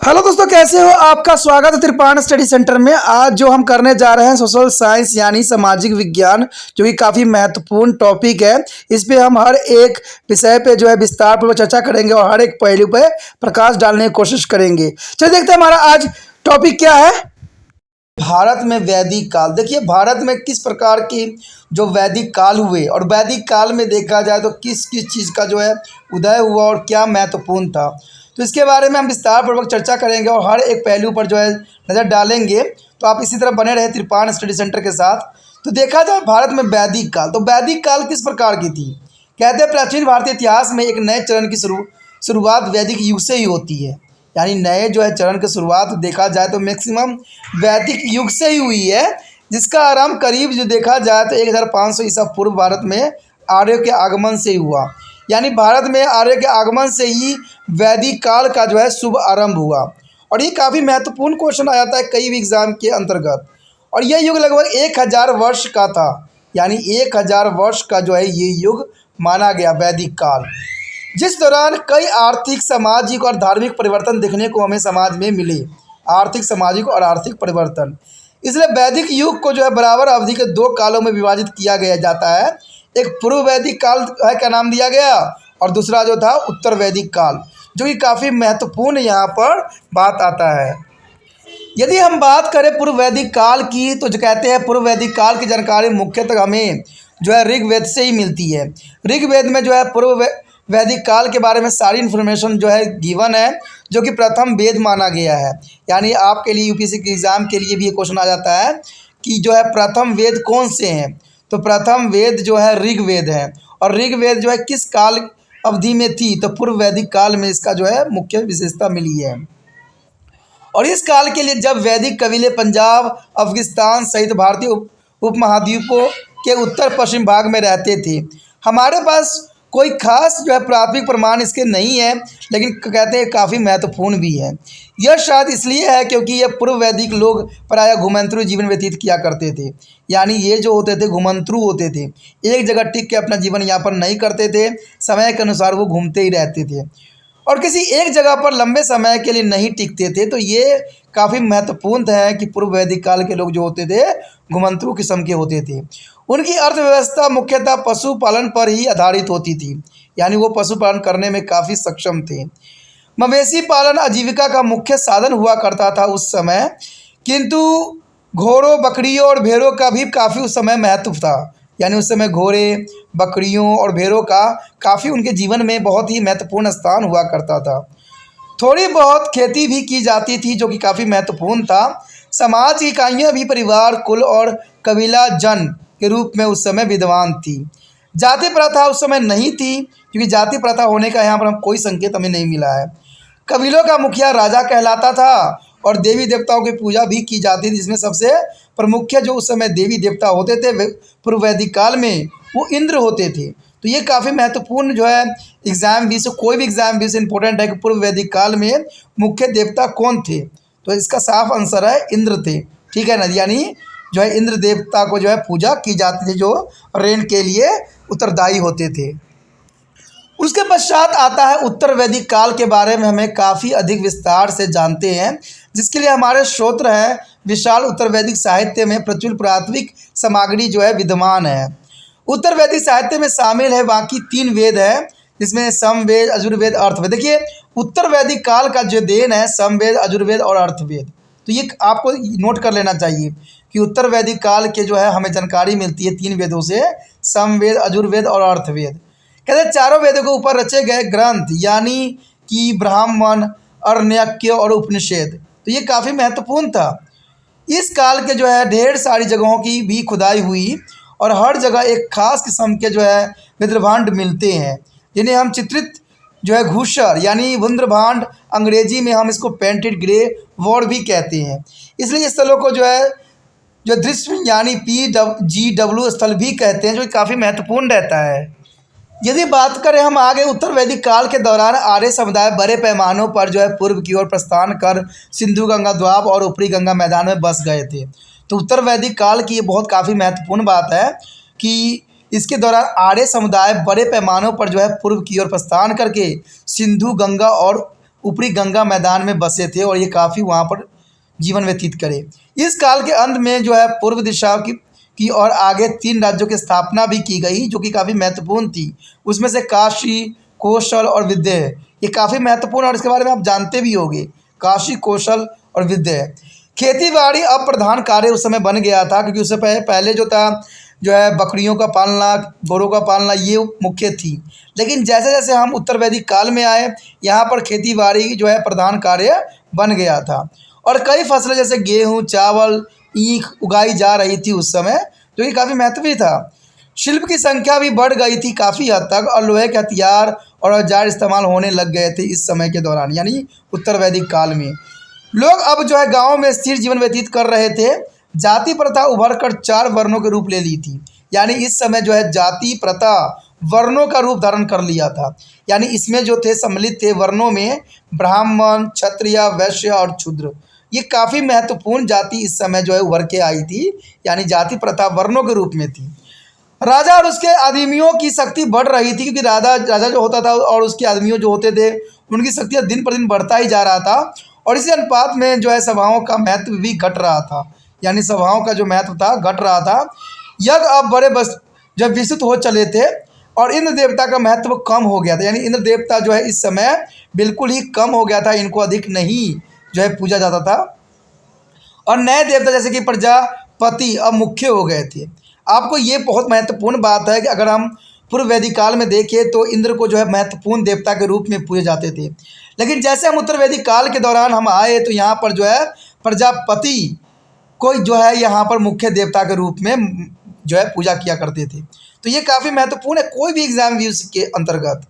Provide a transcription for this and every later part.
Hello दोस्तों, कैसे हो? आपका स्वागत है त्रिपाण स्टडी सेंटर में। आज जो हम करने जा रहे हैं सोशल साइंस यानी सामाजिक विज्ञान, जो कि काफ़ी महत्वपूर्ण टॉपिक है। इस पे हम हर एक विषय पे जो है विस्तार पूर्वक चर्चा करेंगे और हर एक पहलू पे प्रकाश डालने की कोशिश करेंगे। चलिए देखते हैं हमारा आज टॉपिक क्या है। भारत में वैदिक काल। देखिए, भारत में किस प्रकार की जो वैदिक काल हुए और वैदिक काल में देखा जाए तो किस किस चीज़ का जो है उदय हुआ और क्या महत्वपूर्ण था, तो इसके बारे में हम विस्तार पूर्वक चर्चा करेंगे और हर एक पहलू पर जो है नज़र डालेंगे। तो आप इसी तरह बने रहे त्रिपाण स्टडी सेंटर के साथ। तो देखा जाए भारत में वैदिक काल, तो वैदिक काल किस प्रकार की थी? कहते हैं प्राचीन भारतीय इतिहास में एक नए चरण की शुरुआत वैदिक युग से ही होती है। यानी नए जो है चरण की शुरुआत देखा जाए तो मैक्सिमम वैदिक युग से ही हुई है, जिसका आरंभ करीब जो देखा जाए तो 1500 ईसा पूर्व भारत में आर्यों के आगमन से ही हुआ। यानी भारत में आर्यों के आगमन से ही वैदिक काल का जो है शुभ आरंभ हुआ। और ये काफ़ी महत्वपूर्ण क्वेश्चन आ जाता है कई भी एग्जाम के अंतर्गत। और यह युग लगभग 1000 वर्ष का था। यानी 1000 वर्ष का जो है ये युग माना गया वैदिक काल, जिस दौरान कई आर्थिक, सामाजिक और धार्मिक परिवर्तन देखने को हमें समाज में मिले। आर्थिक, सामाजिक और आर्थिक परिवर्तन, इसलिए वैदिक युग को जो है बराबर अवधि के दो कालों में विभाजित किया गया जाता है। एक पूर्व वैदिक काल है का नाम दिया गया और दूसरा जो था उत्तर वैदिक काल, जो कि काफ़ी महत्वपूर्ण यहाँ पर बात आता है। यदि हम बात करें पूर्व वैदिक काल की, तो जो कहते हैं पूर्व वैदिक काल की जानकारी मुख्यतः हमें जो है ऋग्वेद से ही मिलती है। ऋग्वेद में जो है पूर्व वैदिक काल के बारे में सारी इन्फॉर्मेशन जो है गिवन है, जो कि प्रथम वेद माना गया है। यानी आपके लिए यूपीएससी के एग्ज़ाम के लिए भी ये क्वेश्चन आ जाता है कि जो है प्रथम वेद कौन से हैं, तो प्रथम वेद जो है ऋग्वेद है। और ऋग्वेद जो है किस काल अवधि में थी, तो पूर्व वैदिक काल में इसका जो है मुख्य विशेषता मिली है। और इस काल के लिए जब वैदिक कबीले पंजाब, अफगानिस्तान सहित भारतीय उपमहाद्वीपों के उत्तर पश्चिम भाग में रहते थे। हमारे पास कोई खास जो है प्राथमिक प्रमाण इसके नहीं है, लेकिन कहते हैं काफ़ी महत्वपूर्ण भी है। यह शायद इसलिए है क्योंकि ये पूर्व वैदिक लोग प्रायः घुमंतरू जीवन व्यतीत किया करते थे। यानी ये जो होते थे घुमंतरू होते थे, एक जगह टिक के अपना जीवन यापन नहीं करते थे, समय के अनुसार वो घूमते ही रहते थे और किसी एक जगह पर लंबे समय के लिए नहीं टिकते थे। तो ये काफ़ी महत्वपूर्ण है कि पूर्व वैदिक काल के लोग जो होते थे घुमंतरू किस्म के होते थे। उनकी अर्थव्यवस्था मुख्यतः पशुपालन पर ही आधारित होती थी। यानी वो पशुपालन करने में काफ़ी सक्षम थे। मवेशी पालन आजीविका का मुख्य साधन हुआ करता था उस समय, किंतु घोड़ों, बकरियों और भेड़ों का भी काफ़ी उस समय महत्व था। यानी उस समय घोड़े, बकरियों और भेड़ों का काफ़ी उनके जीवन में बहुत ही महत्वपूर्ण स्थान हुआ करता था। थोड़ी बहुत खेती भी की जाती थी, जो कि काफ़ी महत्वपूर्ण था। समाज की इकाइयाँ भी परिवार, कुल और कबीला जन के रूप में उस समय विद्यमान थी। जाति प्रथा उस समय नहीं थी, क्योंकि जाति प्रथा होने का यहाँ पर हम कोई संकेत हमें नहीं मिला है। कबीलों का मुखिया राजा कहलाता था और देवी देवताओं की पूजा भी की जाती थी, जिसमें सबसे प्रमुख जो उस समय देवी देवता होते थे पूर्व वैदिक काल में, वो इंद्र होते थे। तो ये काफ़ी महत्वपूर्ण जो है एग्जाम भी से, कोई भी एग्जाम भी से इम्पोर्टेंट है कि पूर्व वैदिक काल में मुख्य देवता कौन थे, तो इसका साफ आंसर है इंद्र थे। ठीक है ना, यानी जो है इंद्र देवता को जो है पूजा की जाती थी, जो रेन के लिए उत्तरदायी होते थे। उसके पश्चात आता है उत्तर वैदिक काल के बारे में हमें काफ़ी अधिक विस्तार से जानते हैं, जिसके लिए हमारे स्रोत्र है विशाल उत्तर वैदिक साहित्य में प्रचुर पुरातात्विक सामग्री जो है विद्यमान है। उत्तर वैदिक साहित्य में शामिल है बाकी 3 वेद है, जिसमें समवेद, यजुर्वेद, अर्थवेद। देखिए, उत्तर वैदिक काल का जो देन है समवेद, यजुर्वेद और अर्थवेद, तो ये आपको नोट कर लेना चाहिए कि उत्तर वैदिक काल के जो है हमें जानकारी मिलती है 3 वेदों से, समवेद, यजुर्वेद और अर्थवेद। कहते हैं चारों वेदों के ऊपर रचे गए ग्रंथ, यानी कि ब्राह्मण, अरण्यक और उपनिषद, तो ये काफ़ी महत्वपूर्ण था। इस काल के जो है ढेर सारी जगहों की भी खुदाई हुई और हर जगह एक खास किस्म के जो है विद्रभांड मिलते हैं, जिन्हें हम चित्रित जो है घूसर यानी वुंद्रभांड, अंग्रेजी में हम इसको पेंटेड ग्रे वॉर्ड भी कहते हैं। इसलिए इस स्थलों को जो है जो दृश्य यानी PGW स्थल भी कहते हैं, जो काफ़ी महत्वपूर्ण रहता है। यदि बात करें हम आगे उत्तर वैदिक काल के दौरान आर्य समुदाय बड़े पैमानों पर जो है पूर्व की ओर प्रस्थान कर सिंधु गंगा द्वाब और ऊपरी गंगा मैदान में बस गए थे। तो उत्तर वैदिक काल की ये बहुत काफ़ी महत्वपूर्ण बात है कि इसके दौरान आर्य समुदाय बड़े पैमानों पर जो है पूर्व की ओर प्रस्थान करके सिंधु, गंगा और ऊपरी गंगा मैदान में बसे थे और ये काफ़ी वहाँ पर जीवन व्यतीत करे। इस काल के अंत में जो है पूर्व दिशा की और आगे 3 राज्यों की स्थापना भी की गई, जो कि काफ़ी महत्वपूर्ण थी। उसमें से काशी, कौशल और विदेह, ये काफ़ी महत्वपूर्ण और इसके बारे में आप जानते भी होंगे। काशी, कौशल और विदेह। खेती बाड़ी अब प्रधान कार्य उस समय बन गया था, क्योंकि उससे पहले जो था जो है बकरियों का पालना, गोरों का पालना, ये मुख्य थी। लेकिन जैसे जैसे हम उत्तर वैदिक काल में आए, यहाँ पर खेती बाड़ी जो है प्रधान कार्य बन गया था और कई फसलें जैसे गेहूँ, चावल, ईख उगाई जा रही थी उस समय, जो कि काफ़ी महत्वपूर्ण था। शिल्प की संख्या भी बढ़ गई थी काफ़ी हद तक और लोहे के हथियार और औजार इस्तेमाल होने लग गए थे इस समय के दौरान, यानी उत्तर वैदिक काल में। लोग अब जो है गाँव में स्थिर जीवन व्यतीत कर रहे थे। जाति प्रथा उभर कर 4 वर्णों के रूप ले ली थी, यानी इस समय जो है जाति प्रथा वर्णों का रूप धारण कर लिया था। यानी इसमें जो थे सम्मिलित थे वर्णों में ब्राह्मण, क्षत्रिय, वैश्य और शूद्र। ये काफ़ी महत्वपूर्ण जाति इस समय जो है उभर के आई थी, यानी जाति प्रथा वर्णों के रूप में थी। राजा और उसके आदमियों की शक्ति बढ़ रही थी, क्योंकि राजा जो होता था और उसके आदमियों जो होते थे उनकी शक्ति दिन पर दिन बढ़ता ही जा रहा था और इसी अनुपात में जो है सभाओं का महत्व भी घट रहा था, यानी सभाओं का जो महत्व था घट रहा था। यज्ञ अब बड़े बस जब विस्तृत हो चले थे और इंद्र देवता का महत्व कम हो गया था, यानी इंद्र देवता जो है इस समय बिल्कुल ही कम हो गया था, इनको अधिक नहीं जो है पूजा जाता था और नए देवता जैसे कि प्रजापति अब मुख्य हो गए थे। आपको ये बहुत महत्वपूर्ण बात है कि अगर हम पूर्व वैदिक काल में देखें तो इंद्र को जो है महत्वपूर्ण देवता के रूप में पूजे जाते थे, लेकिन जैसे हम उत्तर वैदिक काल के दौरान हम आए तो यहाँ पर जो है प्रजापति को जो है यहाँ पर मुख्य देवता के रूप में जो है पूजा किया करते थे। तो ये काफ़ी महत्वपूर्ण है कोई भी एग्जाम व्यूज के अंतर्गत।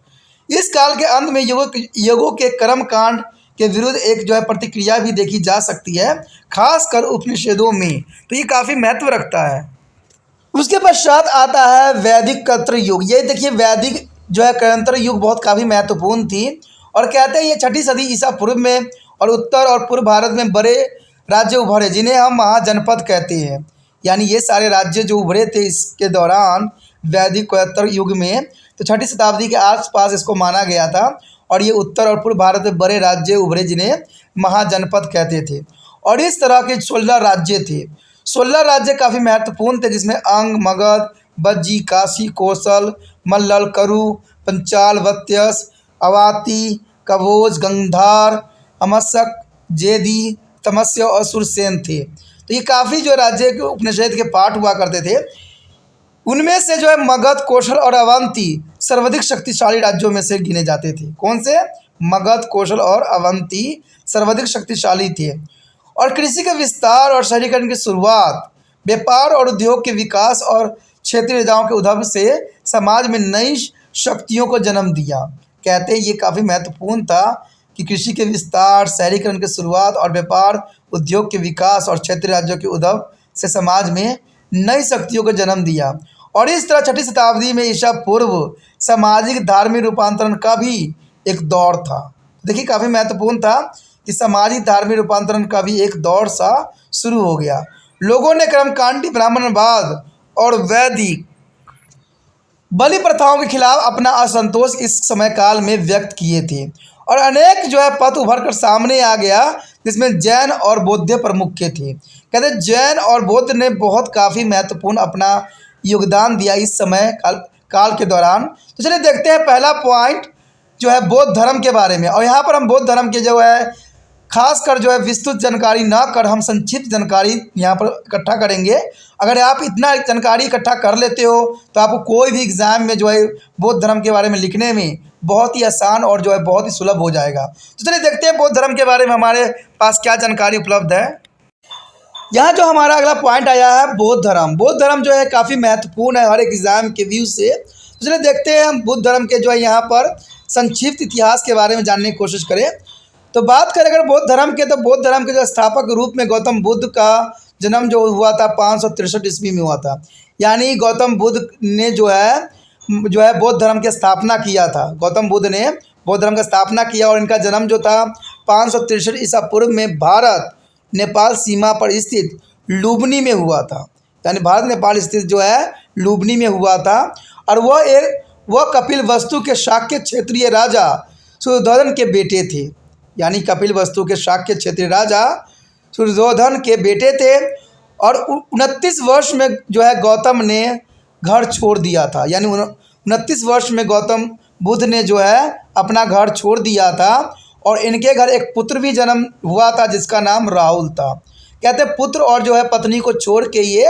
इस काल के अंत में योगों के कर्म कांड के विरुद्ध एक जो है प्रतिक्रिया भी देखी जा सकती है, खासकर उपनिषदों में, तो ये काफ़ी महत्व रखता है। उसके पश्चात आता है वैदिक कत्र युग। ये देखिए वैदिक जो है कत्र युग बहुत काफ़ी महत्वपूर्ण थी और कहते हैं ये 6ठी सदी ईसा पूर्व में और उत्तर और पूर्व भारत में बड़े राज्य उभरे जिन्हें हम महाजनपद कहते हैं, यानी ये सारे राज्य जो उभरे थे इसके दौरान वैदिक कत्र युग में, तो 6ठी शताब्दी के आसपास इसको माना गया था और ये उत्तर और पूर्व भारत में बड़े राज्य उभरे जिन्हें महाजनपद कहते थे। और इस तरह के 16 राज्य थे। 16 राज्य काफ़ी महत्वपूर्ण थे, जिसमें अंग, मगध, बज्जी, काशी, कौशल, मल्लल, करु, पंचाल, वत्यस, अवाती, कवोज, गंधार, अमस्क, जेदी, तमस्य और सुरसेन थे। तो ये काफ़ी जो राज्य के उपनिषद के पाठ हुआ करते थे। उनमें से जो है मगध, कौशल और अवंती सर्वाधिक शक्तिशाली राज्यों में से गिने जाते थे। कौन से? मगध, कौशल और अवंती सर्वाधिक शक्तिशाली थे। और कृषि के विस्तार और शहरीकरण की शुरुआत, व्यापार और उद्योग के विकास और क्षेत्रीय राजाओं के उद्भव से समाज में नई शक्तियों को जन्म दिया। कहते हैं ये काफ़ी महत्वपूर्ण था कि कृषि के विस्तार, शहरीकरण की शुरुआत और व्यापार, उद्योग के विकास और क्षेत्रीय राज्यों के उद्भव से समाज में नई शक्तियों को जन्म दिया। और इस तरह 6ठी शताब्दी में ईसा पूर्व सामाजिक धार्मिक रूपांतरण का भी एक दौर था। देखिए काफ़ी महत्वपूर्ण था कि सामाजिक धार्मिक रूपांतरण का भी एक दौर सा शुरू हो गया। लोगों ने कर्मकांडी ब्राह्मणवाद और वैदिक बलि प्रथाओं के खिलाफ अपना असंतोष इस समय काल में व्यक्त किए थे और अनेक जो है पथ उभर कर सामने आ गया, जिसमें जैन और बौद्ध प्रमुख थे। कहते जैन और बौद्ध ने बहुत काफ़ी महत्वपूर्ण अपना योगदान दिया इस समय काल के दौरान। तो चलिए देखते हैं पहला पॉइंट जो है बौद्ध धर्म के बारे में। और यहाँ पर हम बौद्ध धर्म के जो है खासकर जो है विस्तृत जानकारी ना कर हम संक्षिप्त जानकारी यहाँ पर इकट्ठा करेंगे। अगर आप इतना जानकारी इकट्ठा कर लेते हो तो आपको कोई भी एग्ज़ाम में जो है बौद्ध धर्म के बारे में लिखने में बहुत ही आसान और जो है बहुत ही सुलभ हो जाएगा। तो चलिए देखते हैं बौद्ध धर्म के बारे में हमारे पास क्या जानकारी उपलब्ध है। यहाँ जो हमारा अगला पॉइंट आया है बौद्ध धर्म। बौद्ध धर्म जो है काफ़ी महत्वपूर्ण है हर एक एग्ज़ाम के व्यू से। तो चलिए देखते हैं हम बुद्ध धर्म के जो है यहाँ पर संक्षिप्त इतिहास के बारे में जानने की कोशिश करें। तो बात करें अगर बौद्ध धर्म के, तो बौद्ध धर्म के जो स्थापक के रूप में गौतम बुद्ध का जन्म जो हुआ था 563 ईस्वी में हुआ था। यानी गौतम बुद्ध ने जो है बौद्ध धर्म की स्थापना किया था। गौतम बुद्ध ने बौद्ध धर्म का स्थापना किया और इनका जन्म जो था 563 ईसा पूर्व में भारत नेपाल सीमा पर स्थित लुम्बिनी में हुआ था। यानी भारत नेपाल स्थित जो है लुम्बिनी में हुआ था। और वह कपिल वस्तु के शाक्य क्षेत्रीय राजा सुयोधन के बेटे थे। यानी कपिलवस्तु के शाक्य क्षेत्रीय राजा सुरधोधन के बेटे थे। और 29 वर्ष में जो है गौतम ने घर छोड़ दिया था, यानी 29 वर्ष में गौतम बुद्ध ने जो है अपना घर छोड़ दिया था। और इनके घर एक पुत्र भी जन्म हुआ था जिसका नाम राहुल था। कहते पुत्र और जो है पत्नी को छोड़ के ये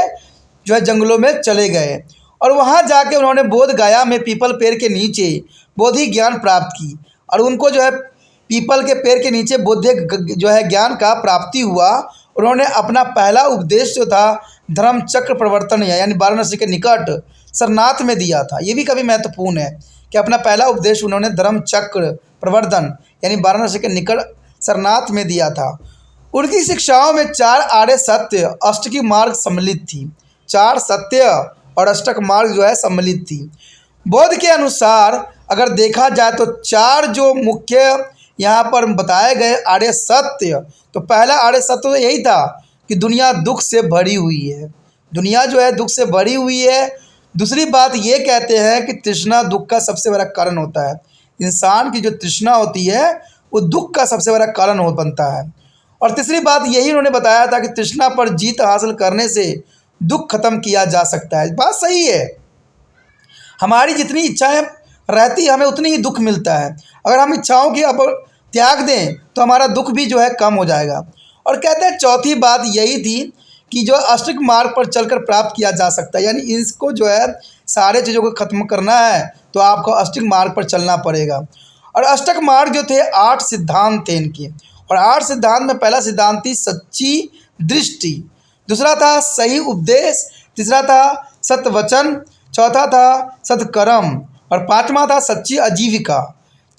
जो है जंगलों में चले गए और वहाँ जाके उन्होंने बोध गया में पीपल पेड़ के नीचे बोधि ज्ञान प्राप्त की। और उनको जो है पीपल के पेड़ के नीचे बोध जो है ज्ञान का प्राप्ति हुआ। उन्होंने अपना पहला उपदेश जो था धर्म चक्र प्रवर्तन यानी वाराणसी के निकट सरनाथ में दिया था। ये भी काफ़ी महत्वपूर्ण है कि अपना पहला उपदेश उन्होंने धर्म चक्र प्रवर्तन यानी वाराणसी के निकट सरनाथ में दिया था। उनकी शिक्षाओं में 4 आर्य सत्य अष्टकी मार्ग सम्मिलित थी। 4 सत्य और अष्टक मार्ग जो है सम्मिलित थी। बौद्ध के अनुसार अगर देखा जाए तो 4 जो मुख्य यहाँ पर बताए गए आर्य सत्य, तो पहला आर्य सत्य तो यही था कि दुनिया दुख से भरी हुई है, दुनिया जो है दुख से भरी हुई है। दूसरी बात ये कहते हैं कि तृष्णा दुख का सबसे बड़ा कारण होता है। इंसान की जो तृष्णा होती है वो दुख का सबसे बड़ा कारण हो बनता है। और तीसरी बात यही उन्होंने बताया था कि तृष्णा पर जीत हासिल करने से दुख खत्म किया जा सकता है। बात सही है, हमारी जितनी इच्छाएं रहती हमें उतनी ही दुख मिलता है। अगर हम इच्छाओं की अब त्याग दें तो हमारा दुख भी जो है कम हो जाएगा। और कहते हैं चौथी बात यही थी कि जो अष्टक मार्ग पर चलकर प्राप्त किया जा सकता है, यानी इसको जो है सारे चीज़ों को खत्म करना है तो आपको अष्टक मार्ग पर चलना पड़ेगा। और अष्टक मार्ग जो थे 8 सिद्धांत थे इनके। और 8 सिद्धांत में पहला सिद्धांत थी सच्ची दृष्टि, दूसरा था सही उपदेश, तीसरा था सत्वचन, चौथा था सत्कर्म और 5वां था सच्ची आजीविका,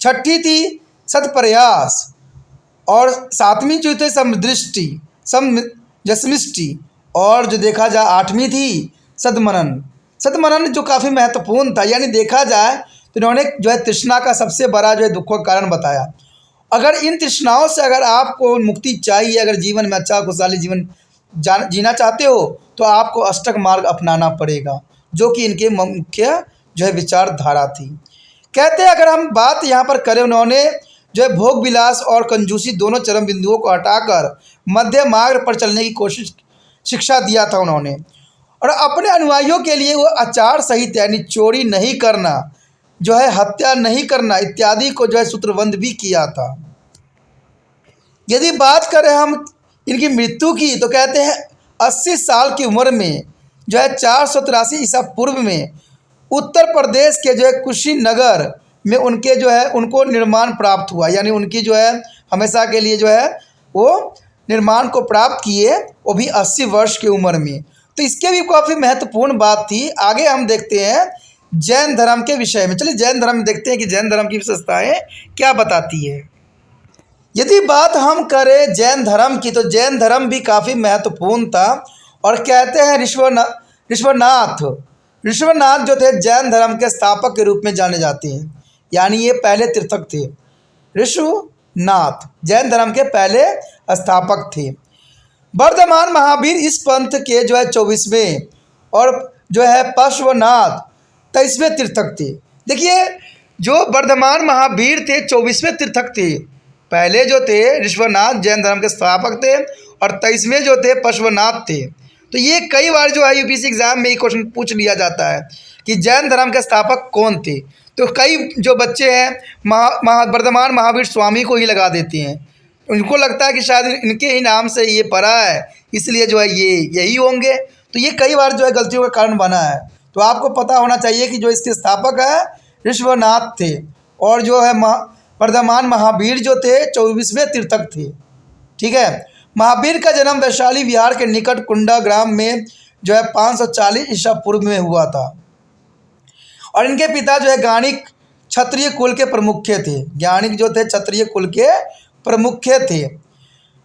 छठी थी सत्प्रयास और 7वीं जो थी समदृष्टि समजस्मिष्टि और जो देखा जाए 8वीं थी सद्मनन। सद्मनन जो काफ़ी महत्वपूर्ण था, यानी देखा जाए तो इन्होंने जो है तृष्णा का सबसे बड़ा जो है दुख का कारण बताया। अगर इन तृष्णाओं से अगर आपको मुक्ति चाहिए, अगर जीवन में अच्छा खुशहाली जीवन जीना चाहते हो तो आपको अष्टक मार्ग अपनाना पड़ेगा, जो कि इनके मुख्य जो है विचारधारा थी। कहते हैं अगर हम बात यहाँ पर करें, उन्होंने जो है भोग विलास और कंजूसी दोनों चरम बिंदुओं को हटाकर मध्य मार्ग पर चलने की कोशिश शिक्षा दिया था उन्होंने। और अपने अनुयायियों के लिए वो आचार सहित यानी चोरी नहीं करना, जो है हत्या नहीं करना इत्यादि को जो है सूत्रबद्ध भी किया था। यदि बात करें हम इनकी मृत्यु की तो कहते हैं 80 साल की उम्र में जो है 483 ईसा पूर्व में उत्तर प्रदेश के जो है कुशीनगर में उनके जो है उनको निर्माण प्राप्त हुआ, यानी उनकी जो है हमेशा के लिए जो है वो निर्माण को प्राप्त किए, वो भी 80 वर्ष की उम्र में। तो इसके भी काफ़ी महत्वपूर्ण बात थी। आगे हम देखते हैं जैन धर्म के विषय में। चलिए जैन धर्म में देखते हैं कि जैन धर्म की विशेषताएं क्या बताती है। यदि बात हम करें जैन धर्म की तो जैन धर्म भी काफ़ी महत्वपूर्ण था। और कहते हैं ऋषभनाथ जो थे जैन धर्म के स्थापक के रूप में जाने जाते हैं, यानी ये पहले तीर्थक थे। ऋषभनाथ जैन धर्म के पहले स्थापक थे। वर्धमान महावीर इस पंथ के जो है 24वें और जो है पार्श्वनाथ 23वें तीर्थक थे। देखिए जो वर्धमान महावीर थे 24वें तीर्थक थे। पहले जो थे ऋषभनाथ जैन धर्म के स्थापक थे और 23वें जो थे पार्श्वनाथ थे। तो ये कई बार जो है यूपीएससी एग्जाम में ये क्वेश्चन पूछ लिया जाता है कि जैन धर्म के स्थापक कौन थे। तो कई जो बच्चे हैं वर्धमान महावीर स्वामी को ही लगा देते हैं। उनको लगता है कि शायद इनके ही नाम से ये पढ़ा है इसलिए जो है ये यही होंगे। तो ये कई बार जो है गलतियों का कारण बना है। तो आपको पता होना चाहिए कि जो इसके स्थापक है ऋषभनाथ थे और जो है वर्धमान महावीर जो थे 24वें तीर्थक थे। ठीक है। महावीर का जन्म वैशाली बिहार के निकट कुंडा ग्राम में जो है 540 ईसा पूर्व में हुआ था। और इनके पिता जो है ज्ञानिक क्षत्रिय कुल के प्रमुख थे। ज्ञानिक जो थे क्षत्रिय कुल के प्रमुख थे।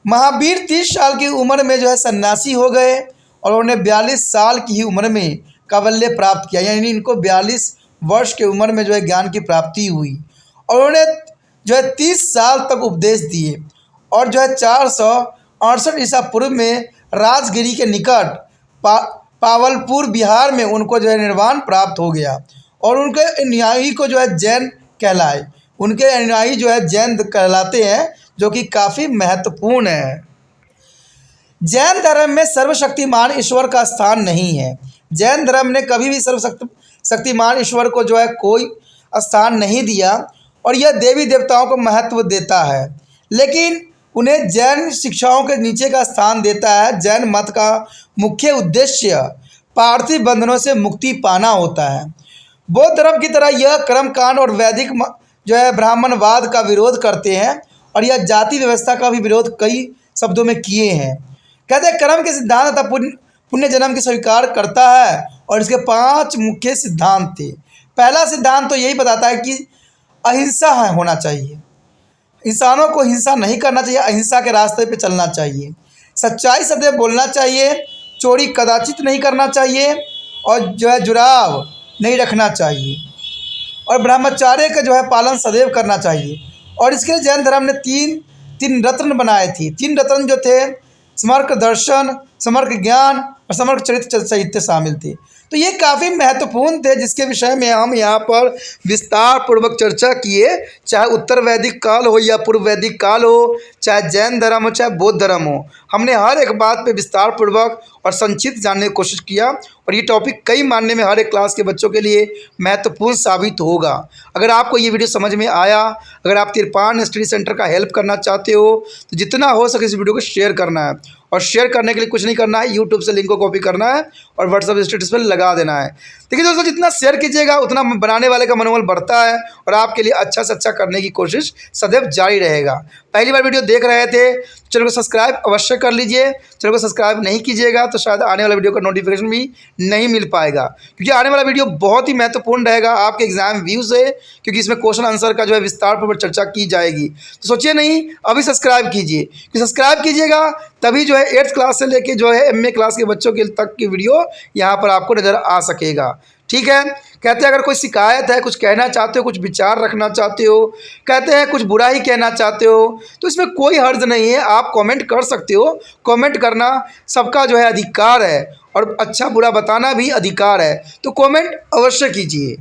महावीर 30 साल की उम्र में जो है सन्यासी हो गए और उन्होंने 42 साल की ही उम्र में कैवल्य प्राप्त किया, यानी इनको 42 वर्ष की उम्र में जो है ज्ञान की प्राप्ति हुई। और उन्होंने जो है 30 साल तक उपदेश दिए और जो है 468 ईसा पूर्व में राजगिरी के निकट पावलपुर बिहार में उनको जो है निर्वाण प्राप्त हो गया। और उनके अनुयायी को जो है जैन कहलाए, उनके अनुयायी जो है जैन कहलाते हैं जो कि काफ़ी महत्वपूर्ण है। जैन धर्म में सर्वशक्तिमान ईश्वर का स्थान नहीं है। जैन धर्म ने कभी भी सर्वशक्तिमान ईश्वर को जो है कोई स्थान नहीं दिया और यह देवी देवताओं को महत्व देता है, लेकिन उन्हें जैन शिक्षाओं के नीचे का स्थान देता है। जैन मत का मुख्य उद्देश्य पार्थिव बंधनों से मुक्ति पाना होता है। बौद्ध धर्म की तरह यह कर्मकांड और वैदिक जो है ब्राह्मणवाद का विरोध करते हैं और यह जाति व्यवस्था का भी विरोध कई शब्दों में किए हैं। कहते हैं कर्म के सिद्धांत तथा पुण्य जन्म की स्वीकार करता है और इसके 5 मुख्य सिद्धांत थे। पहला सिद्धांत तो यही बताता है कि अहिंसा होना चाहिए, इंसानों को हिंसा नहीं करना चाहिए, अहिंसा के रास्ते पे चलना चाहिए, सच्चाई सदैव बोलना चाहिए, चोरी कदाचित नहीं करना चाहिए और जो है जुड़ाव नहीं रखना चाहिए और ब्रह्मचार्य का जो है पालन सदैव करना चाहिए। और इसके लिए जैन धर्म ने तीन रत्न बनाए थे। 3 रत्न जो थे समर्क दर्शन, समर्क ज्ञान और समर्क चरित्र साहित्य शामिल थे। तो ये काफ़ी महत्वपूर्ण थे जिसके विषय में हम यहाँ पर विस्तार पूर्वक चर्चा किए। चाहे उत्तर वैदिक काल हो या पूर्व वैदिक काल हो, चाहे जैन धर्म हो चाहे बौद्ध धर्म हो, हमने हर एक बात पे विस्तार पूर्वक और संक्षिप्त जानने की कोशिश किया और ये टॉपिक कई मानने में हर एक क्लास के बच्चों के लिए महत्वपूर्ण साबित होगा। अगर आपको ये वीडियो समझ में आया, अगर आप तिरपान स्टडी सेंटर का हेल्प करना चाहते हो तो जितना हो सके इस वीडियो को शेयर करना है और शेयर करने के लिए कुछ नहीं करना है, यूट्यूब से लिंक को कॉपी करना है और व्हाट्सएप स्टेटस पर लगा देना है। देखिए दोस्तों, जितना शेयर कीजिएगा उतना बनाने वाले का मनोबल बढ़ता है और आपके लिए अच्छा से अच्छा करने की कोशिश सदैव जारी रहेगा। पहली बार वीडियो देख रहे थे चैनल को सब्सक्राइब अवश्य कर लीजिए। चैनल को सब्सक्राइब नहीं कीजिएगा तो शायद आने वाला वीडियो का नोटिफिकेशन भी नहीं मिल पाएगा, क्योंकि आने वाला वीडियो बहुत ही महत्वपूर्ण रहेगा आपके एग्जाम व्यू से, क्योंकि इसमें क्वेश्चन आंसर का जो है विस्तार पर चर्चा की जाएगी। तो सोचिए नहीं, अभी सब्सक्राइब कीजिए, क्योंकि सब्सक्राइब कीजिएगा तभी जो है 8th क्लास से लेके जो है MA क्लास के बच्चों के तक की वीडियो यहाँ पर आपको नज़र आ सकेगा। ठीक है। कहते हैं अगर कोई शिकायत है, कुछ कहना चाहते हो, कुछ विचार रखना चाहते हो, कहते हैं कुछ बुरा ही कहना चाहते हो, तो इसमें कोई हर्ज नहीं है, आप कमेंट कर सकते हो। कमेंट करना सबका जो है अधिकार है और अच्छा बुरा बताना भी अधिकार है, तो कमेंट अवश्य कीजिए।